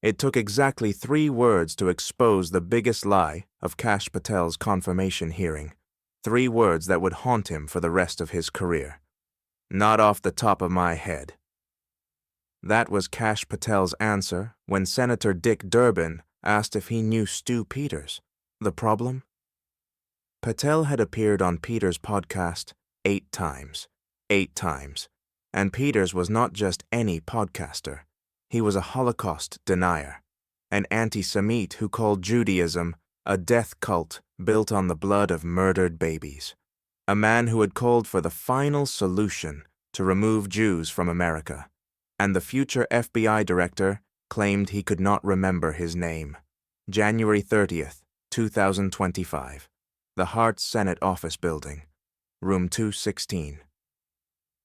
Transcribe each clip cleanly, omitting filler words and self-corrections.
It took exactly 3 words to expose the biggest lie of Kash Patel's confirmation hearing, 3 words that would haunt him for the rest of his career. Not off the top of my head. That was Kash Patel's answer when Senator Dick Durbin asked if he knew Stu Peters. The problem? Patel had appeared on Peters' podcast 8 times. 8 times. And Peters was not just any podcaster. He was a Holocaust denier, an antisemite who called Judaism a death cult built on the blood of murdered babies, a man who had called for the final solution to remove Jews from America, and the future FBI director claimed he could not remember his name. January 30th, 2025, the Hart Senate Office Building, room 216.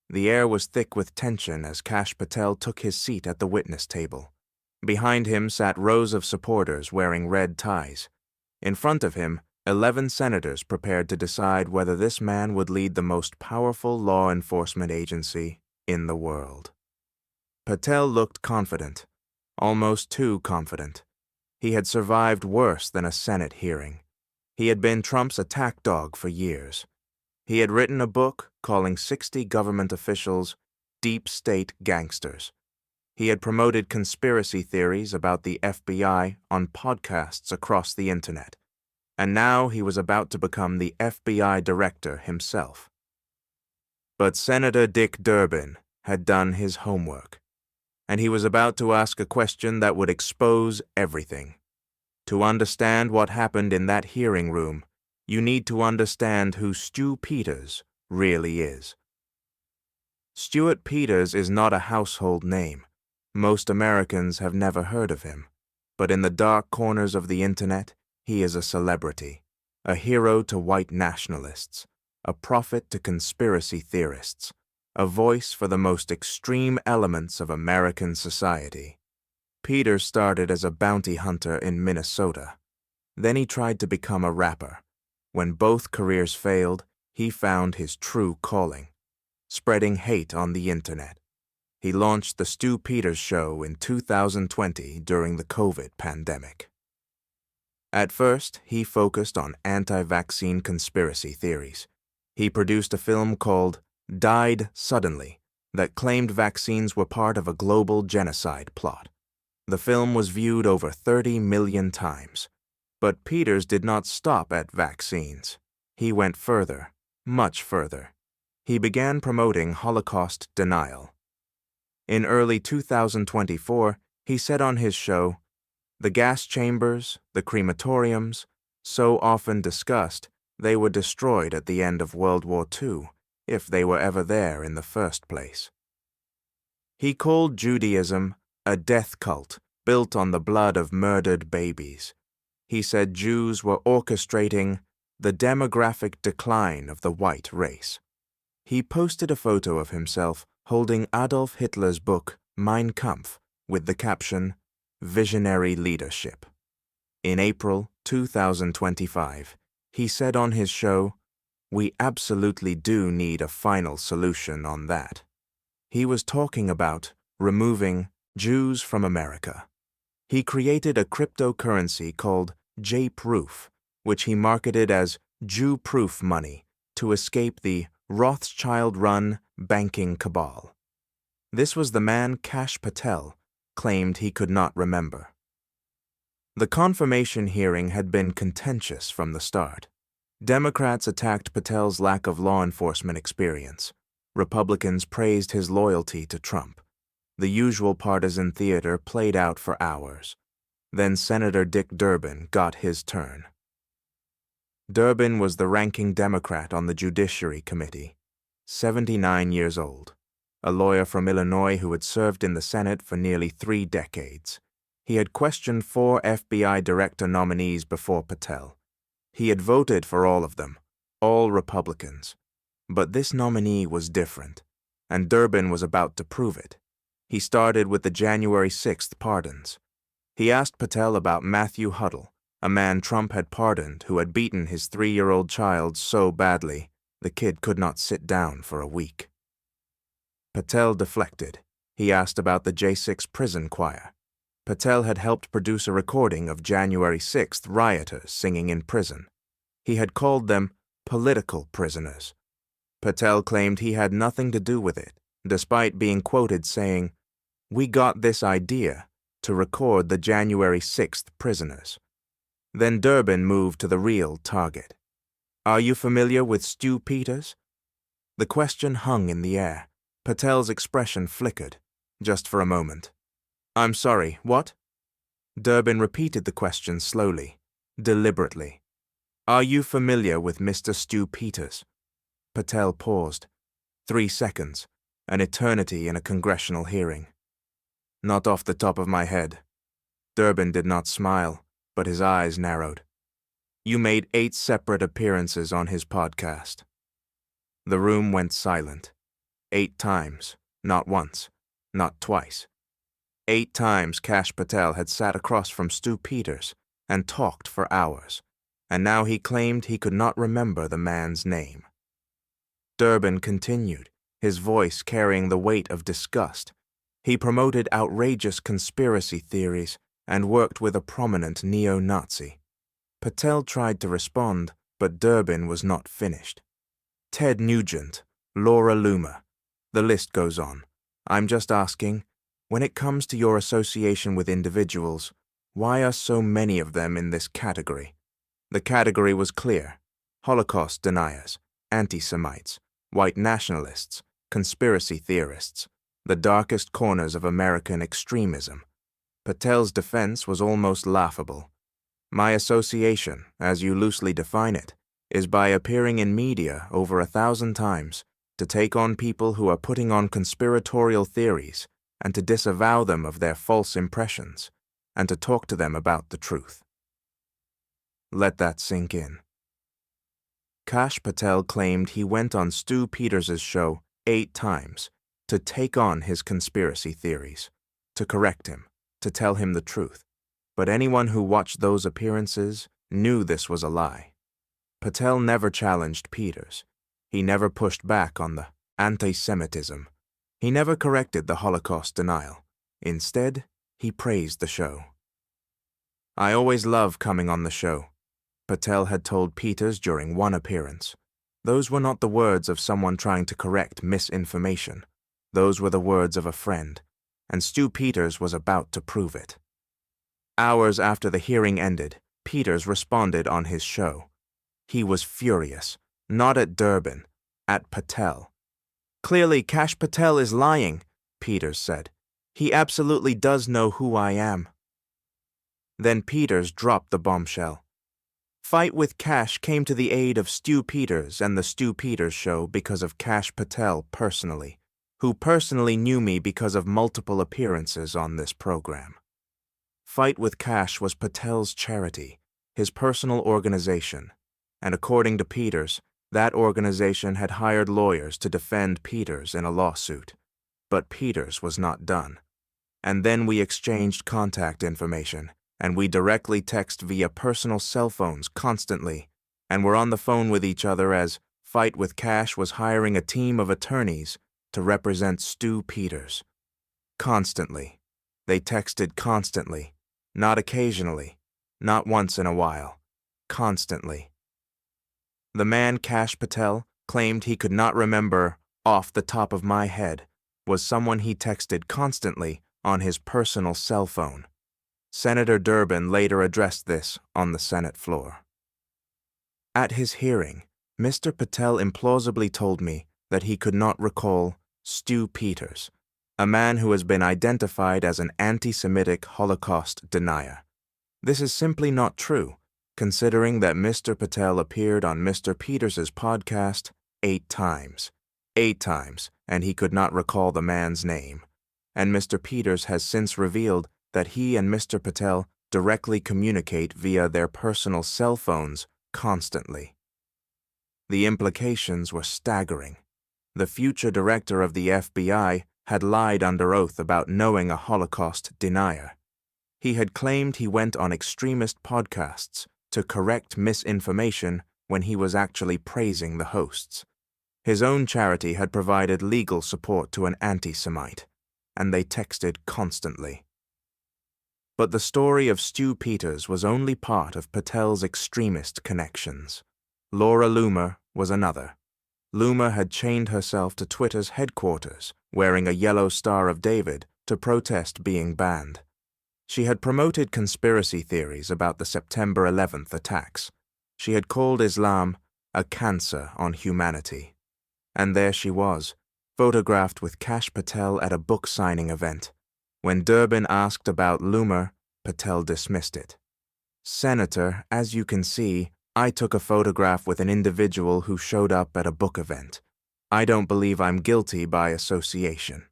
The air was thick with tension as Kash Patel took his seat at the witness table. Behind him sat rows of supporters wearing red ties. In front of him, 11 senators prepared to decide whether this man would lead the most powerful law enforcement agency in the world. Patel looked confident, almost too confident. He had survived worse than a Senate hearing. He had been Trump's attack dog for years. He had written a book calling 60 government officials deep state gangsters. He had promoted conspiracy theories about the FBI on podcasts across the internet. And now he was about to become the FBI director himself. But Senator Dick Durbin had done his homework, and he was about to ask a question that would expose everything. To understand what happened in that hearing room, you need to understand who Stu Peters really is. Stuart Peters is not a household name. Most Americans have never heard of him, but in the dark corners of the internet, he is a celebrity, a hero to white nationalists, a prophet to conspiracy theorists, a voice for the most extreme elements of American society. Peters started as a bounty hunter in Minnesota. Then he tried to become a rapper. When both careers failed, he found his true calling, spreading hate on the internet. He launched the Stu Peters Show in 2020 during the COVID pandemic. At first, he focused on anti-vaccine conspiracy theories. He produced a film called Died Suddenly that claimed vaccines were part of a global genocide plot. The film was viewed over 30 million times. But Peters did not stop at vaccines. He went further, much further. He began promoting Holocaust denial. In early 2024, he said on his show, "The gas chambers, the crematoriums, so often discussed, they were destroyed at the end of World War II, if they were ever there in the first place." He called Judaism a death cult built on the blood of murdered babies. He said Jews were orchestrating the demographic decline of the white race. He posted a photo of himself holding Adolf Hitler's book Mein Kampf with the caption, "Visionary Leadership." In April 2025, he said on his show, "We absolutely do need a final solution on that." He was talking about removing Jews from America. He created a cryptocurrency called J-Proof, which he marketed as Jew-proof money to escape the Rothschild-run banking cabal. This was the man Kash Patel claimed he could not remember. The confirmation hearing had been contentious from the start. Democrats attacked Patel's lack of law enforcement experience. Republicans praised his loyalty to Trump. The usual partisan theater played out for hours. Then Senator Dick Durbin got his turn. Durbin was the ranking Democrat on the Judiciary Committee, 79 years old, a lawyer from Illinois who had served in the Senate for nearly 3 decades. He had questioned 4 FBI director nominees before Patel. He had voted for all of them, all Republicans. But this nominee was different, and Durbin was about to prove it. He started with the January 6th pardons. He asked Patel about Matthew Huddle, a man Trump had pardoned who had beaten his 3-year-old child so badly the kid could not sit down for a week. Patel deflected. He asked about the J6 prison choir. Patel had helped produce a recording of January 6th rioters singing in prison. He had called them political prisoners. Patel claimed he had nothing to do with it, despite being quoted saying, "We got this idea to record the January 6th prisoners." Then Durbin moved to the real target. "Are you familiar with Stu Peters?" The question hung in the air. Patel's expression flickered, just for a moment. "I'm sorry, what?" Durbin repeated the question slowly, deliberately. "Are you familiar with Mr. Stu Peters?" Patel paused. 3 seconds, an eternity in a congressional hearing. "Not off the top of my head." Durbin did not smile, but his eyes narrowed. "You made 8 separate appearances on his podcast." The room went silent. 8 times, not once, not twice. 8 times Kash Patel had sat across from Stu Peters and talked for hours, and now he claimed he could not remember the man's name. Durbin continued, his voice carrying the weight of disgust. He promoted outrageous conspiracy theories and worked with a prominent neo-Nazi. Patel tried to respond, but Durbin was not finished. Ted Nugent, Laura Loomer. The list goes on. I'm just asking, when it comes to your association with individuals, why are so many of them in this category? The category was clear: Holocaust deniers, antisemites, white nationalists, conspiracy theorists, the darkest corners of American extremism. Patel's defense was almost laughable. My association, as you loosely define it, is by appearing in media over 1,000 times to take on people who are putting on conspiratorial theories and to disavow them of their false impressions and to talk to them about the truth. Let that sink in. Kash Patel claimed he went on Stu Peters' show 8 times to take on his conspiracy theories, to correct him, to tell him the truth. But anyone who watched those appearances knew this was a lie. Patel never challenged Peters. He never pushed back on the anti-Semitism. He never corrected the Holocaust denial. Instead, he praised the show. "I always love coming on the show," Patel had told Peters during one appearance. Those were not the words of someone trying to correct misinformation. Those were the words of a friend, and Stu Peters was about to prove it. Hours after the hearing ended, Peters responded on his show. He was furious, not at Durbin, at Patel. "Clearly, Kash Patel is lying," Peters said. "He absolutely does know who I am." Then Peters dropped the bombshell. Fight with Kash came to the aid of Stu Peters and the Stu Peters Show because of Kash Patel personally, who personally knew me because of multiple appearances on this program. Fight with Kash was Patel's charity, his personal organization, and according to Peters, that organization had hired lawyers to defend Peters in a lawsuit. But Peters was not done. And then we exchanged contact information, and we directly text via personal cell phones constantly, and were on the phone with each other as Fight with Kash was hiring a team of attorneys to represent Stu Peters. Constantly. They texted constantly, not occasionally, not once in a while, constantly. The man Kash Patel claimed he could not remember off the top of my head was someone he texted constantly on his personal cell phone. Senator Durbin later addressed this on the Senate floor. At his hearing, Mr. Patel implausibly told me that he could not recall Stu Peters, a man who has been identified as an anti-Semitic Holocaust denier. This is simply not true, considering that Mr. Patel appeared on Mr. Peters' podcast 8 times. 8 times, and he could not recall the man's name. And Mr. Peters has since revealed that he and Mr. Patel directly communicate via their personal cell phones constantly. The implications were staggering. The future director of the FBI had lied under oath about knowing a Holocaust denier. He had claimed he went on extremist podcasts to correct misinformation when he was actually praising the hosts. His own charity had provided legal support to an antisemite, and they texted constantly. But the story of Stu Peters was only part of Patel's extremist connections. Laura Loomer was another. Loomer had chained herself to Twitter's headquarters, wearing a yellow Star of David, to protest being banned. She had promoted conspiracy theories about the September 11th attacks. She had called Islam a cancer on humanity. And there she was, photographed with Kash Patel at a book signing event. When Durbin asked about Loomer, Patel dismissed it. "Senator, as you can see, I took a photograph with an individual who showed up at a book event. I don't believe I'm guilty by association."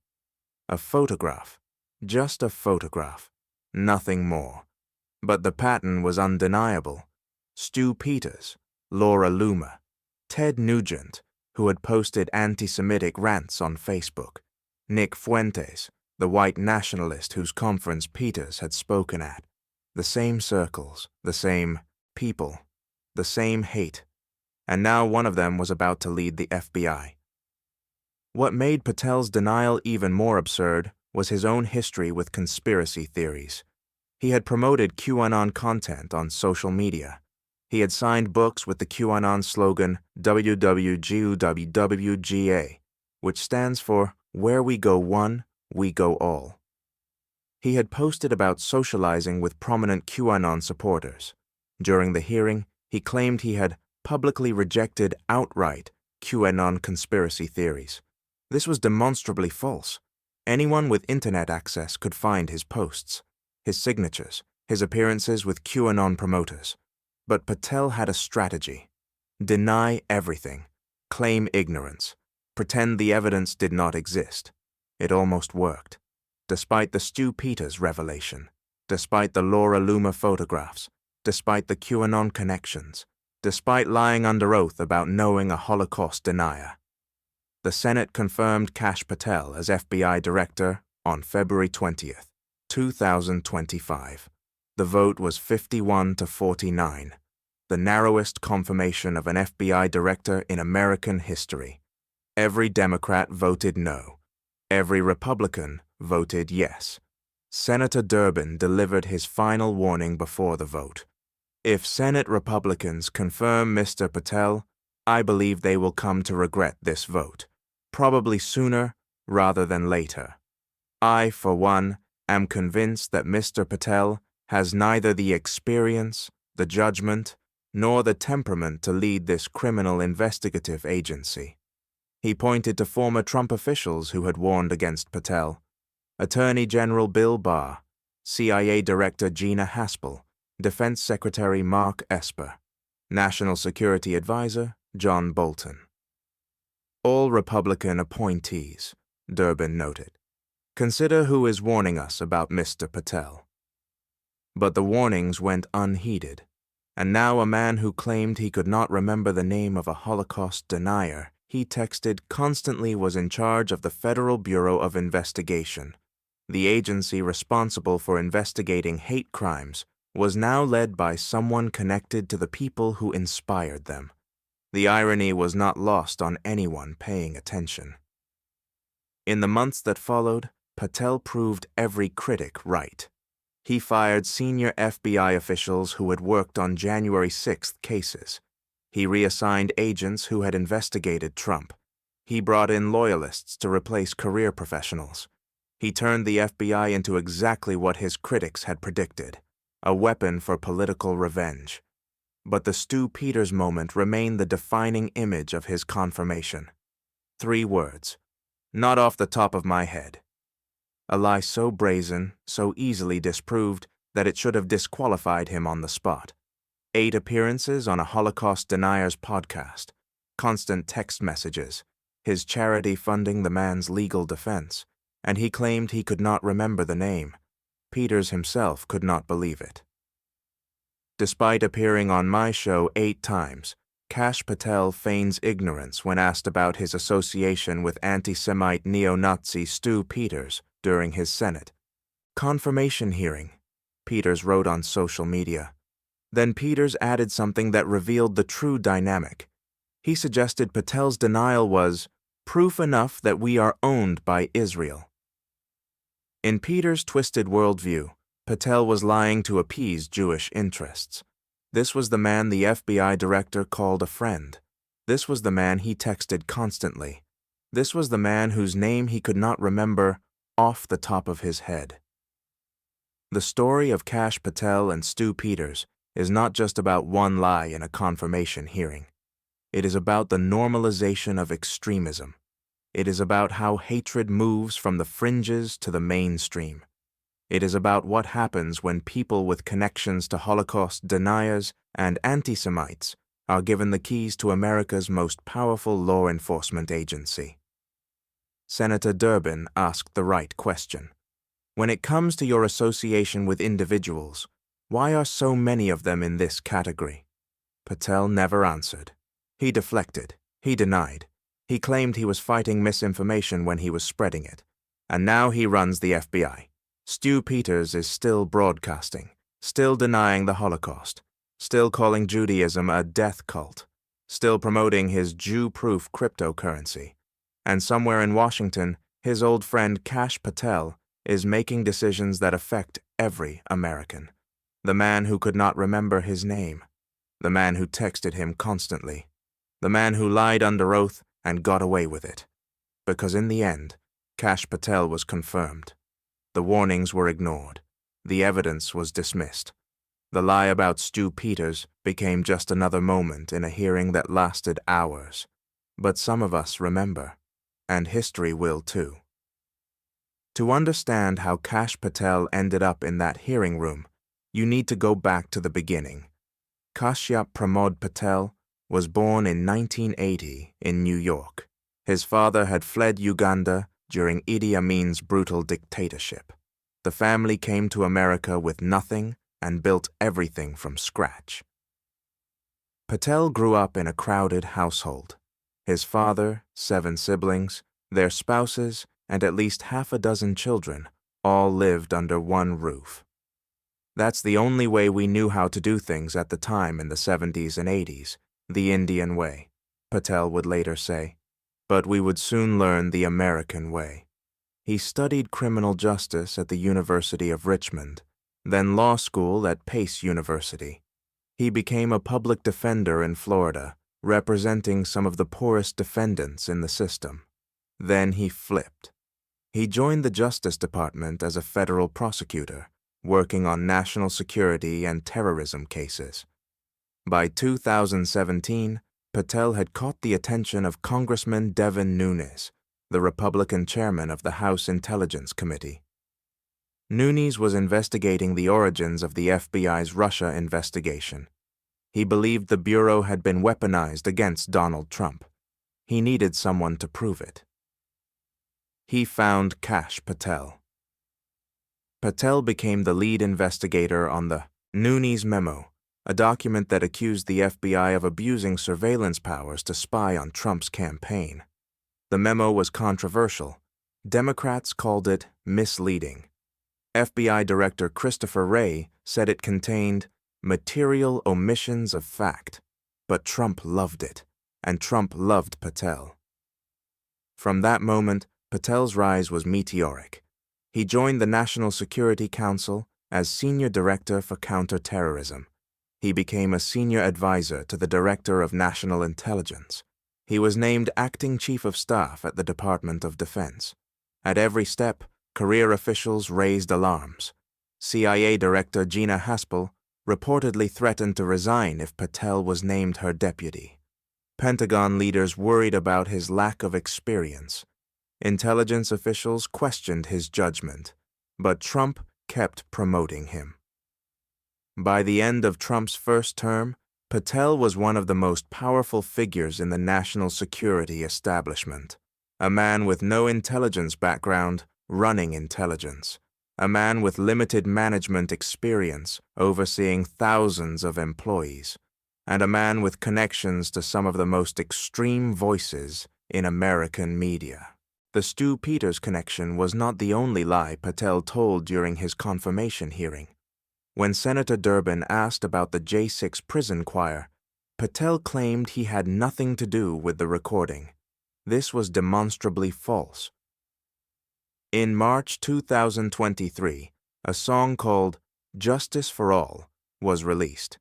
A photograph. Just a photograph. Nothing more. But the pattern was undeniable. Stu Peters, Laura Loomer, Ted Nugent, who had posted anti-Semitic rants on Facebook, Nick Fuentes, the white nationalist whose conference Peters had spoken at. The same circles, the same people, the same hate. And now one of them was about to lead the FBI. What made Patel's denial even more absurd was his own history with conspiracy theories. He had promoted QAnon content on social media. He had signed books with the QAnon slogan WWGUWWGA, which stands for Where We Go One, We Go All. He had posted about socializing with prominent QAnon supporters. During the hearing, he claimed he had publicly rejected outright QAnon conspiracy theories. This was demonstrably false. Anyone with internet access could find his posts, his signatures, his appearances with QAnon promoters. But Patel had a strategy. Deny everything, claim ignorance, pretend the evidence did not exist. It almost worked. Despite the Stu Peters revelation, despite the Laura Loomer photographs, despite the QAnon connections, despite lying under oath about knowing a Holocaust denier. The Senate confirmed Kash Patel as FBI Director on February 20th, 2025. The vote was 51 to 49, the narrowest confirmation of an FBI director in American history. Every Democrat voted no. Every Republican voted yes. Senator Durbin delivered his final warning before the vote. If Senate Republicans confirm Mr. Patel, I believe they will come to regret this vote, probably sooner rather than later. I, for one, am convinced that Mr. Patel has neither the experience, the judgment, nor the temperament to lead this criminal investigative agency. He pointed to former Trump officials who had warned against Patel: Attorney General Bill Barr, CIA Director Gina Haspel, Defense Secretary Mark Esper, National Security Advisor John Bolton. All Republican appointees, Durbin noted. Consider who is warning us about Mr. Patel. But the warnings went unheeded, and now a man who claimed he could not remember the name of a Holocaust denier he texted constantly was in charge of the Federal Bureau of Investigation. The agency responsible for investigating hate crimes was now led by someone connected to the people who inspired them. The irony was not lost on anyone paying attention. In the months that followed, Patel proved every critic right. He fired senior FBI officials who had worked on January 6th cases. He reassigned agents who had investigated Trump. He brought in loyalists to replace career professionals. He turned the FBI into exactly what his critics had predicted: a weapon for political revenge. But the Stu Peters moment remained the defining image of his confirmation. 3 words. Not off the top of my head. A lie so brazen, so easily disproved, that it should have disqualified him on the spot. 8 appearances on a Holocaust Denier's podcast, constant text messages, his charity funding the man's legal defense, and he claimed he could not remember the name. Peters himself could not believe it. Despite appearing on my show 8 times, Kash Patel feigns ignorance when asked about his association with anti-Semite neo-Nazi Stu Peters during his Senate confirmation hearing, Peters wrote on social media. Then Peters added something that revealed the true dynamic. He suggested Patel's denial was proof enough that we are owned by Israel. In Peters' twisted worldview, Patel was lying to appease Jewish interests. This was the man the FBI director called a friend. This was the man he texted constantly. This was the man whose name he could not remember off the top of his head. The story of Kash Patel and Stu Peters is not just about one lie in a confirmation hearing. It is about the normalization of extremism. It is about how hatred moves from the fringes to the mainstream. It is about what happens when people with connections to Holocaust deniers and antisemites are given the keys to America's most powerful law enforcement agency. Senator Durbin asked the right question. When it comes to your association with individuals, why are so many of them in this category? Patel never answered. He deflected. He denied. He claimed he was fighting misinformation when he was spreading it. And now he runs the FBI. Stu Peters is still broadcasting, still denying the Holocaust, still calling Judaism a death cult, still promoting his Jew-proof cryptocurrency. And somewhere in Washington, his old friend Kash Patel is making decisions that affect every American. The man who could not remember his name. The man who texted him constantly. The man who lied under oath and got away with it. Because in the end, Kash Patel was confirmed. The warnings were ignored. The evidence was dismissed. The lie about Stu Peters became just another moment in a hearing that lasted hours. But some of us remember, and history will too. To understand how Kash Patel ended up in that hearing room, you need to go back to the beginning. Kashyap Pramod Patel was born in 1980 in New York. His father had fled Uganda during Idi Amin's brutal dictatorship. The family came to America with nothing and built everything from scratch. Patel grew up in a crowded household. His father, 7 siblings, their spouses, and at least half a dozen children all lived under one roof. That's the only way we knew how to do things at the time in the 70s and 80s, the Indian way, Patel would later say. But we would soon learn the American way. He studied criminal justice at the University of Richmond, then law school at Pace University. He became a public defender in Florida, representing some of the poorest defendants in the system. Then he flipped. He joined the Justice Department as a federal prosecutor, working on national security and terrorism cases. By 2017, Patel had caught the attention of Congressman Devin Nunes, the Republican chairman of the House Intelligence Committee. Nunes was investigating the origins of the FBI's Russia investigation. He believed the Bureau had been weaponized against Donald Trump. He needed someone to prove it. He found Kash Patel. Patel became the lead investigator on the Nunes Memo, a document that accused the FBI of abusing surveillance powers to spy on Trump's campaign. The memo was controversial. Democrats called it misleading. FBI Director Christopher Wray said it contained material omissions of fact, but Trump loved it, and Trump loved Patel. From that moment, Patel's rise was meteoric. He joined the National Security Council as Senior Director for Counterterrorism. He became a senior advisor to the Director of National Intelligence. He was named Acting Chief of Staff at the Department of Defense. At every step, career officials raised alarms. CIA Director Gina Haspel reportedly threatened to resign if Patel was named her deputy. Pentagon leaders worried about his lack of experience. Intelligence officials questioned his judgment, but Trump kept promoting him. By the end of Trump's first term, Patel was one of the most powerful figures in the national security establishment. A man with no intelligence background running intelligence. A man with limited management experience overseeing thousands of employees. And a man with connections to some of the most extreme voices in American media. The Stu Peters connection was not the only lie Patel told during his confirmation hearing. When Senator Durbin asked about the J6 prison choir, Patel claimed he had nothing to do with the recording. This was demonstrably false. In March 2023, A song called Justice for All was released.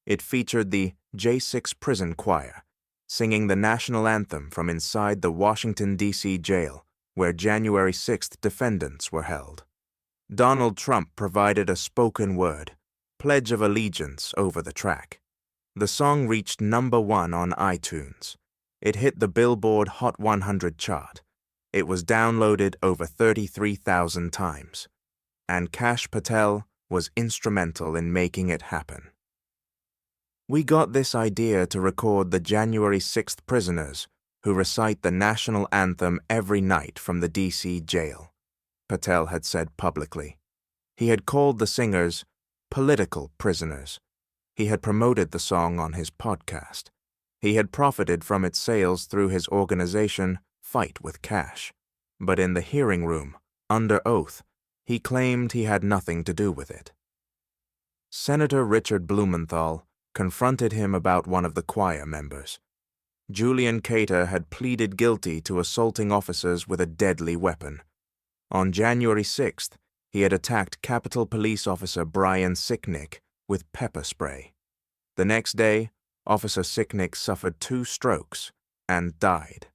It featured the J6 Prison Choir singing the national anthem from inside the Washington, D.C. jail where January 6th defendants were held. Donald Trump provided a spoken word, Pledge of Allegiance, over the track. The song reached #1 on iTunes. It hit the Billboard Hot 100 chart. It was downloaded over 33,000 times. And Kash Patel was instrumental in making it happen. We got this idea to record the January 6th prisoners who recite the national anthem every night from the D.C. jail, Patel had said publicly. He had called the singers political prisoners. He had promoted the song on his podcast. He had profited from its sales through his organization, Fight with Cash. But in the hearing room, under oath, he claimed he had nothing to do with it. Senator Richard Blumenthal confronted him about one of the choir members. Julian Cater had pleaded guilty to assaulting officers with a deadly weapon. On January 6th, he had attacked Capitol Police Officer Brian Sicknick with pepper spray. The next day, Officer Sicknick suffered 2 strokes and died.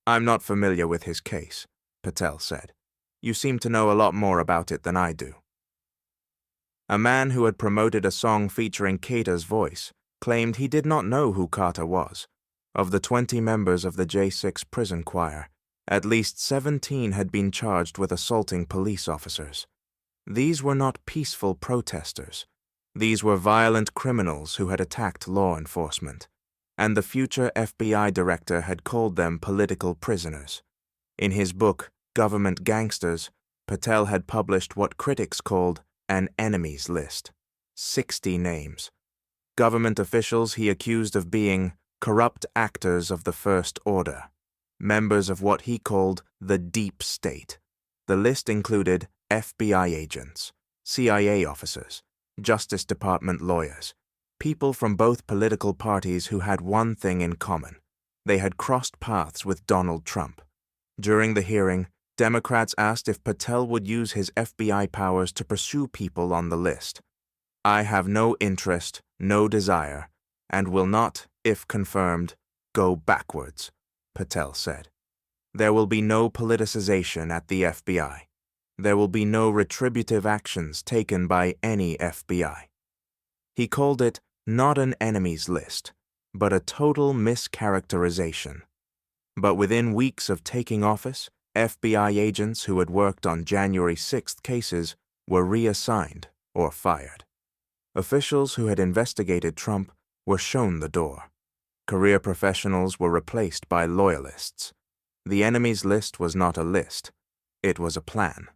"I'm not familiar with his case," Patel said. "You seem to know a lot more about it than I do." A man who had promoted a song featuring Cater's voice claimed he did not know who Carter was. Of the 20 members of the J6 prison choir, at least 17 had been charged with assaulting police officers. These were not peaceful protesters. These were violent criminals who had attacked law enforcement, and the future FBI director had called them political prisoners. In his book, Government Gangsters, Patel had published what critics called an enemies list, 60 names. Government officials he accused of being corrupt actors of the First Order, members of what he called the Deep State. The list included FBI agents, CIA officers, Justice Department lawyers, people from both political parties who had one thing in common. They had crossed paths with Donald Trump. During the hearing, Democrats asked if Patel would use his FBI powers to pursue people on the list. "I have no interest, no desire, and will not, if confirmed, go backwards," Patel said. "There will be no politicization at the FBI. There will be no retributive actions taken by any FBI." He called it not an enemies list, but a total mischaracterization. But within weeks of taking office, FBI agents who had worked on January 6th cases were reassigned or fired. Officials who had investigated Trump were shown the door. Career professionals were replaced by loyalists. The enemies list was not a list. It was a plan.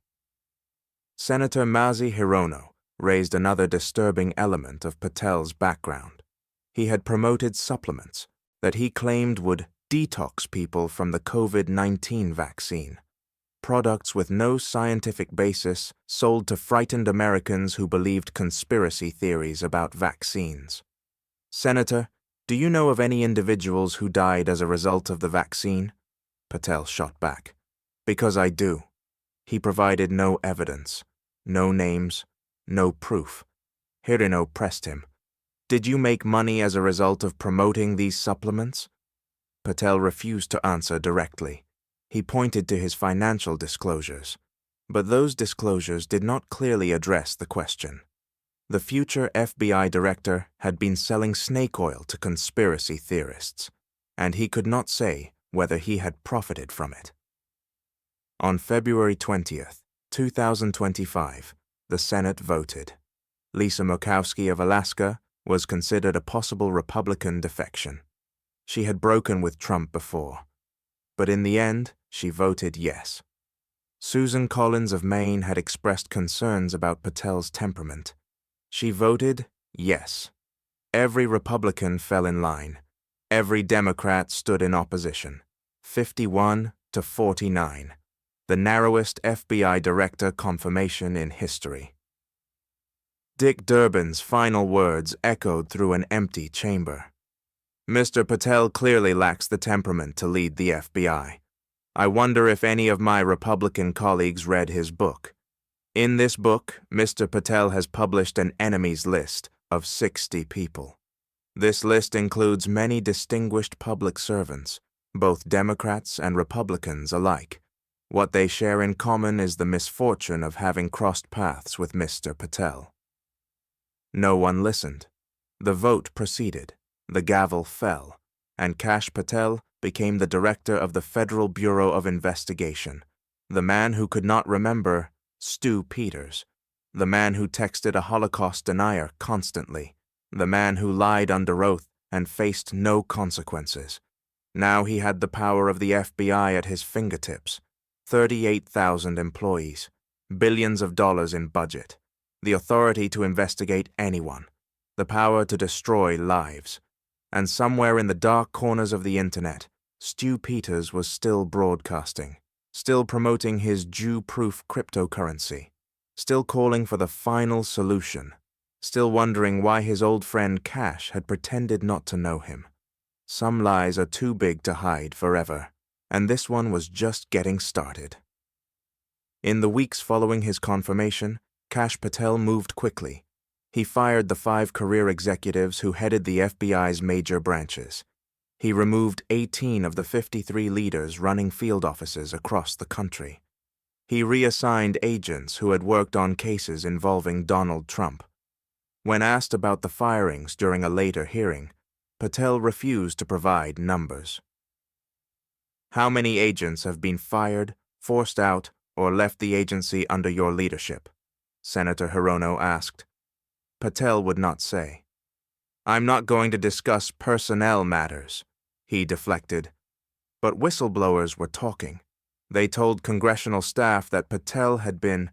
Senator Mazi Hirono raised another disturbing element of Patel's background. He had promoted supplements that he claimed would detox people from the COVID-19 vaccine. Products with no scientific basis sold to frightened Americans who believed conspiracy theories about vaccines. "Senator, do you know of any individuals who died as a result of the vaccine?" Patel shot back. "Because I do." He provided no evidence, no names, no proof. Hirono pressed him. "Did you make money as a result of promoting these supplements?" Patel refused to answer directly. He pointed to his financial disclosures, but those disclosures did not clearly address the question. The future FBI director had been selling snake oil to conspiracy theorists, and he could not say whether he had profited from it. On February 20th, 2025, the Senate voted. Lisa Murkowski of Alaska was considered a possible Republican defection. She had broken with Trump before, but in the end, she voted yes. Susan Collins of Maine had expressed concerns about Patel's temperament. She voted yes. Every Republican fell in line. Every Democrat stood in opposition. 51 to 49. The narrowest FBI director confirmation in history. Dick Durbin's final words echoed through an empty chamber. "Mr. Patel clearly lacks the temperament to lead the FBI. I wonder if any of my Republican colleagues read his book. In this book, Mr. Patel has published an enemies list of 60 people. This list includes many distinguished public servants, both Democrats and Republicans alike. What they share in common is the misfortune of having crossed paths with Mr. Patel. No one listened. The vote proceeded, the gavel fell, and Kash Patel became the director of the Federal Bureau of Investigation, the man who could not remember Stu Peters, the man who texted a Holocaust denier constantly, the man who lied under oath and faced no consequences. Now he had the power of the FBI at his fingertips, 38,000 employees, billions of dollars in budget, the authority to investigate anyone, the power to destroy lives. And somewhere in the dark corners of the internet, Stu Peters was still broadcasting, still promoting his Jew-proof cryptocurrency, still calling for the final solution, still wondering why his old friend Kash had pretended not to know him. Some lies are too big to hide forever, and this one was just getting started. In the weeks following his confirmation, Kash Patel moved quickly. He fired the 5 career executives who headed the FBI's major branches. He removed 18 of the 53 leaders running field offices across the country. He reassigned agents who had worked on cases involving Donald Trump. When asked about the firings during a later hearing, Patel refused to provide numbers. How many agents have been fired, forced out, or left the agency under your leadership? Senator Hirono asked. Patel would not say. I'm not going to discuss personnel matters, he deflected. But whistleblowers were talking. They told congressional staff that Patel had been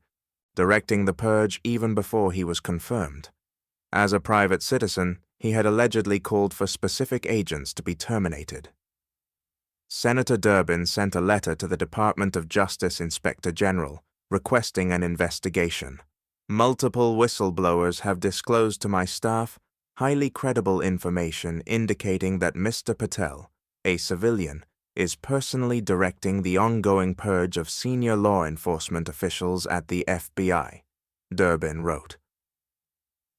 directing the purge even before he was confirmed. As a private citizen, he had allegedly called for specific agents to be terminated. Senator Durbin sent a letter to the Department of Justice Inspector General requesting an investigation. Multiple whistleblowers have disclosed to my staff highly credible information indicating that Mr. Patel, a civilian, is personally directing the ongoing purge of senior law enforcement officials at the FBI, Durbin wrote.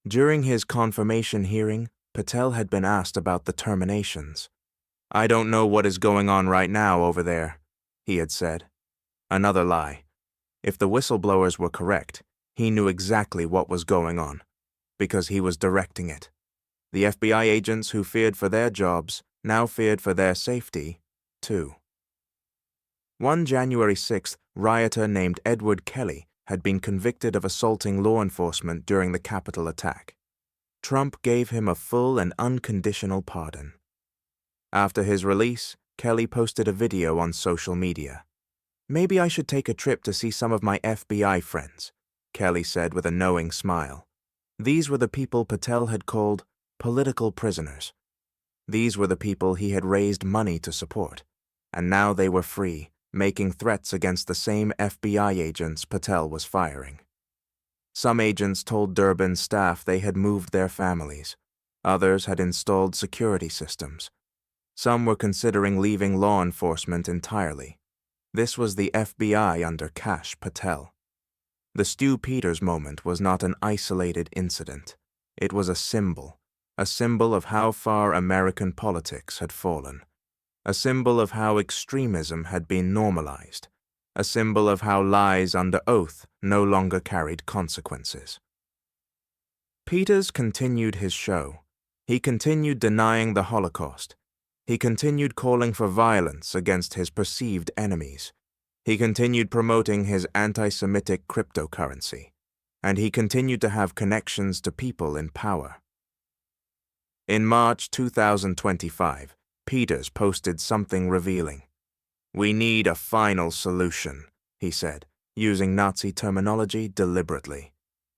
During his confirmation hearing, Patel had been asked about the terminations. I don't know what is going on right now over there, he had said. Another lie. If the whistleblowers were correct, he knew exactly what was going on, because he was directing it. The FBI agents who feared for their jobs now feared for their safety, too. One January 6th rioter named Edward Kelly had been convicted of assaulting law enforcement during the Capitol attack. Trump gave him a full and unconditional pardon. After his release, Kelly posted a video on social media. Maybe I should take a trip to see some of my FBI friends, Kelly said with a knowing smile. These were the people Patel had called political prisoners. These were the people he had raised money to support, and now they were free, making threats against the same FBI agents Patel was firing. Some agents told Durbin's staff they had moved their families. Others had installed security systems. Some were considering leaving law enforcement entirely. This was the FBI under Kash Patel. The Stu Peters moment was not an isolated incident. It was a symbol of how far American politics had fallen, a symbol of how extremism had been normalized, a symbol of how lies under oath no longer carried consequences. Peters continued his show. He continued denying the Holocaust. He continued calling for violence against his perceived enemies. He continued promoting his anti-Semitic cryptocurrency, and he continued to have connections to people in power. In March 2025, Peters posted something revealing. We need a final solution, he said, using Nazi terminology deliberately.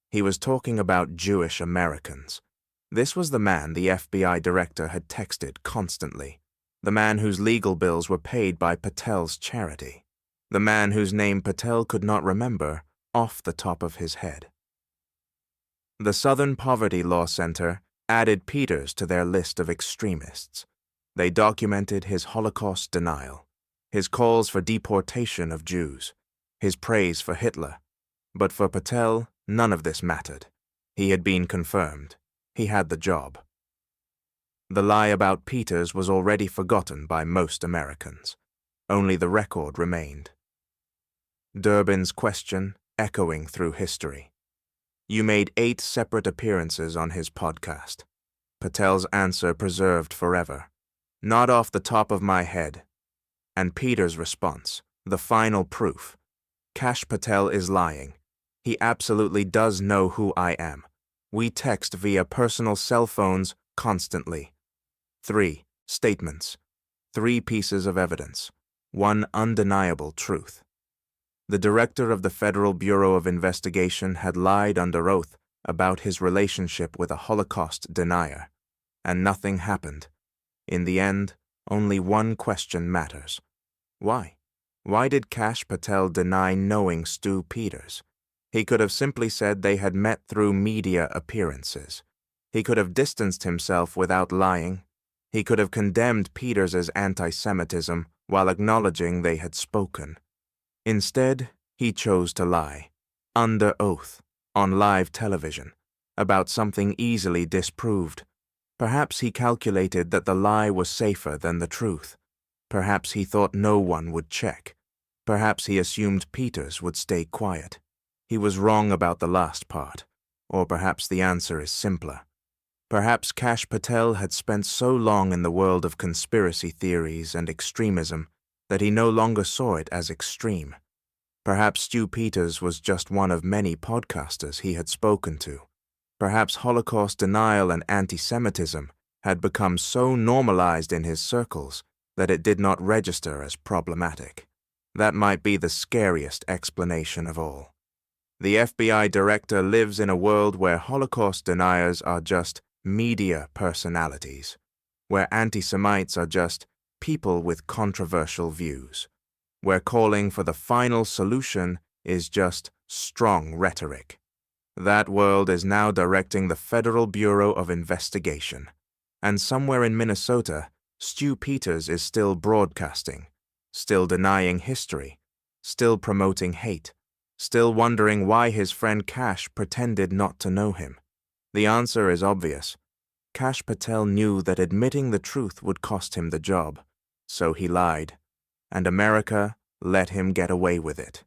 He was talking about Jewish Americans. This was the man the FBI director had texted constantly, the man whose legal bills were paid by Patel's charity, the man whose name Patel could not remember off the top of his head. The Southern Poverty Law Center added Peters to their list of extremists. They documented his Holocaust denial, his calls for deportation of Jews, his praise for Hitler, But for Patel, none of this mattered. He had been confirmed. He had the job. The lie about Peters was already forgotten by most Americans. Only the record remained. Durbin's question echoing through history. You made 8 separate appearances on his podcast. Patel's answer preserved forever. Not off the top of my head. And Peters' response, the final proof. Kash Patel is lying. He absolutely does know who I am. We text via personal cell phones constantly. 3 statements. 3 pieces of evidence. 1 undeniable truth. The director of the Federal Bureau of Investigation had lied under oath about his relationship with a Holocaust denier, and nothing happened. In the end, only one question matters. Why? Why did Kash Patel deny knowing Stu Peters? He could have simply said they had met through media appearances. He could have distanced himself without lying. He could have condemned Peters' antisemitism while acknowledging they had spoken. Instead, he chose to lie, under oath, on live television, about something easily disproved. Perhaps he calculated that the lie was safer than the truth. Perhaps he thought no one would check. Perhaps he assumed Peters would stay quiet. He was wrong about the last part. Or perhaps the answer is simpler. Perhaps Kash Patel had spent so long in the world of conspiracy theories and extremism that he no longer saw it as extreme. Perhaps Stu Peters was just one of many podcasters he had spoken to. Perhaps Holocaust denial and antisemitism had become so normalized in his circles that it did not register as problematic. That might be the scariest explanation of all. The FBI director lives in a world where Holocaust deniers are just media personalities, where antisemites are just people with controversial views, where calling for the final solution is just strong rhetoric. That world is now directing the Federal Bureau of Investigation, and somewhere in Minnesota, Stu Peters is still broadcasting, still denying history, still promoting hate, still wondering why his friend Kash pretended not to know him. The answer is obvious. Kash Patel knew that admitting the truth would cost him the job, so he lied, and America let him get away with it.